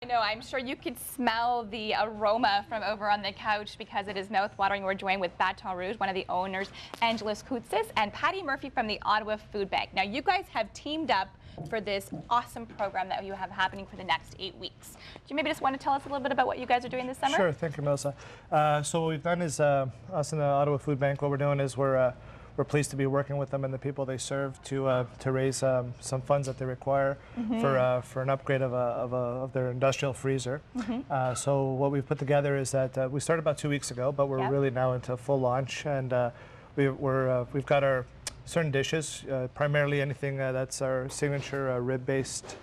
No, I'm sure you could smell the aroma from over on the couch because it is mouth-watering. We're joined with Baton Rouge, one of the owners, Angelis Koutsos, and Patti Murphy from the Ottawa Food Bank. Now, you guys have teamed up for this awesome program that you have happening for the next 8 weeks. Do you maybe just want to tell us a little bit about what you guys are doing this summer? Sure, thank you, Melissa. So what we've done is, us in the Ottawa Food Bank, what we're doing is we're pleased to be working with them and the people they serve to raise some funds that they require for an upgrade of their industrial freezer. So what we've put together is that we started about 2 weeks ago, but we're really now into full launch, and we've got our certain dishes, primarily anything that's our signature rib-based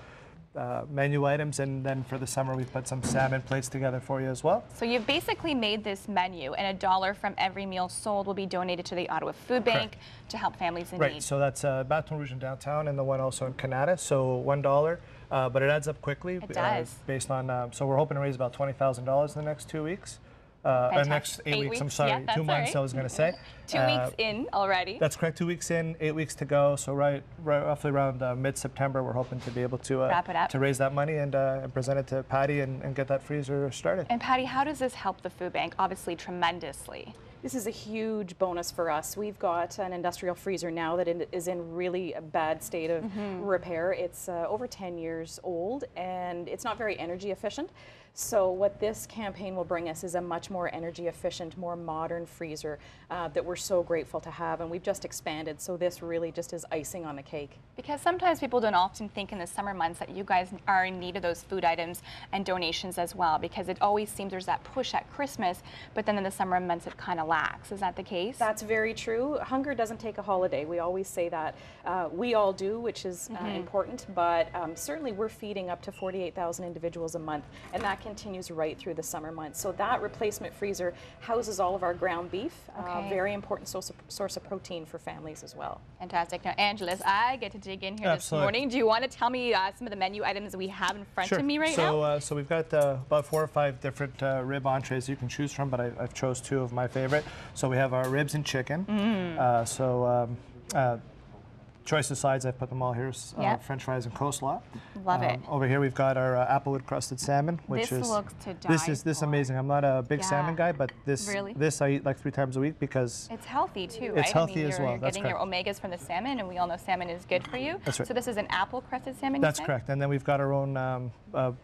menu items, and then for the summer we put some salmon plates together for you as well. So you've basically made this menu, and $1 from every meal sold will be donated to the Ottawa Food Bank to help families in need. Right, so that's Baton Rouge in downtown and the one also in Canada, so $1, but it adds up quickly. It does. Based on, so we're hoping to raise about $20,000 in the next 2 weeks. Next 8 weeks, I'm sorry, yeah, 2 months right. I was going to say. 2 weeks in already. That's correct, 2 weeks in, 8 weeks to go, so roughly around mid-September we're hoping to be able to wrap it up, to raise that money and present it to Patti and get that freezer started. And Patti, how does this help the food bank? Obviously tremendously. This is a huge bonus for us. We've got an industrial freezer now that is in really a bad state of repair. It's over 10 years old and it's not very energy efficient. So what this campaign will bring us is a much more energy efficient, more modern freezer that we're so grateful to have, and we've just expanded, so this really just is icing on the cake. Because sometimes people don't often think in the summer months that you guys are in need of those food items and donations as well, because it always seems there's that push at Christmas, but then in the summer months it kind of lacks. Is that the case? That's very true. Hunger doesn't take a holiday. We always say that. We all do, which is important, but certainly we're feeding up to 48,000 individuals a month, and that continues right through the summer months. So that replacement freezer houses all of our ground beef, very important source of protein for families as well. Fantastic. Now, Angelis, I get to dig in here this morning. Do you want to tell me some of the menu items we have in front of me right now? So we've got about 4 or 5 different rib entrees you can choose from, but I've chose 2 of my favorite. So we have our ribs and chicken. Choice of sides, I've put them all here, French fries and coleslaw. Love it. Over here we've got our applewood crusted salmon, which this looks to die this is amazing. I'm not a big salmon guy, but this I eat like 3 times a week because it's healthy too, right? It's healthy as well. You're getting your omegas from the salmon, and we all know salmon is good for you. That's right. So this is an apple crusted salmon. That's correct. And then we've got our own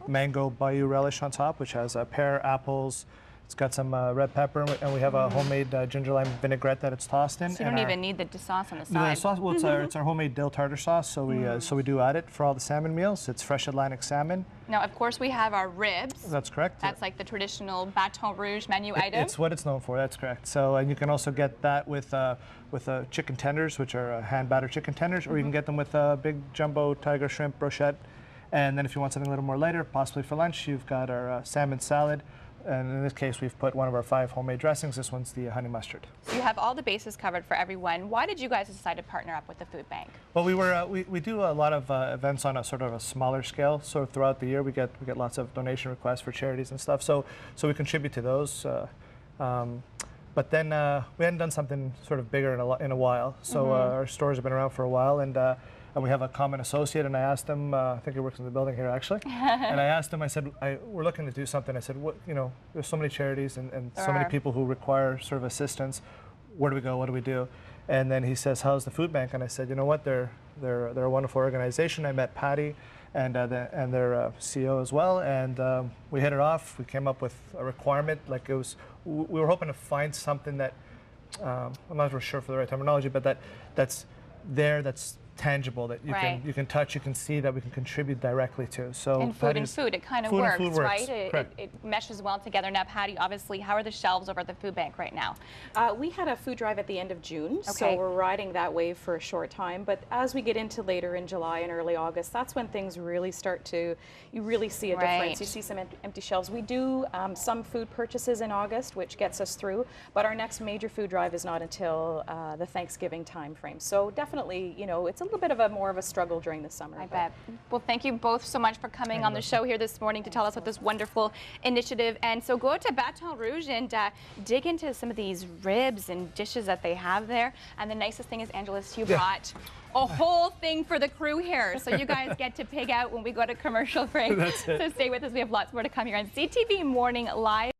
mango bayou relish on top, which has pear, apples. It's got some red pepper, and we have a homemade ginger lime vinaigrette that it's tossed in. So you don't even need the sauce on the side. The sauce, well, it's our homemade dill tartar sauce, so we do add it for all the salmon meals. It's fresh Atlantic salmon. Now, of course, we have our ribs. That's correct. That's like the traditional Baton Rouge menu item. It's what it's known for. That's correct. So, and you can also get that with chicken tenders, which are hand battered chicken tenders, or you can get them with big jumbo tiger shrimp brochette. And then if you want something a little more lighter, possibly for lunch, you've got our salmon salad. And in this case, we've put one of our 5 homemade dressings. This one's the honey mustard. So you have all the bases covered for everyone. Why did you guys decide to partner up with the food bank? Well, we do a lot of events on a sort of a smaller scale. So throughout the year, we get lots of donation requests for charities and stuff. So we contribute to those. But then we hadn't done something sort of bigger in a while. So our stores have been around for a while, and we have a common associate, and I asked him, I think he works in the building here actually, and I asked him, I said, we're looking to do something. I said, there's so many charities and so many people who require sort of assistance. Where do we go? What do we do? And then he says, how's the food bank? And I said, you know what, they're a wonderful organization. I met Patti and their CEO as well, and we hit it off. We came up with a requirement, we were hoping to find something that, I'm not really sure for the right terminology, but that's tangible, that you can touch, you can see, that we can contribute directly to. So and food, it kind of works, right? It meshes well together. Now, Patti, obviously, how are the shelves over at the food bank right now? We had a food drive at the end of June, so we're riding that wave for a short time. But as we get into later in July and early August, that's when things really start to, you really see a difference. You see some empty shelves. We do some food purchases in August, which gets us through, but our next major food drive is not until the Thanksgiving time frame. So definitely, it's a little bit of a more of a struggle during the summer. I bet. Well, thank you both so much for coming on the show here this morning to tell us about this wonderful initiative. And so go out to Baton Rouge and dig into some of these ribs and dishes that they have there. And the nicest thing is, Angelis, you brought a whole thing for the crew here. So you guys get to pig out when we go to commercial break. That's it. So stay with us. We have lots more to come here on CTV Morning Live.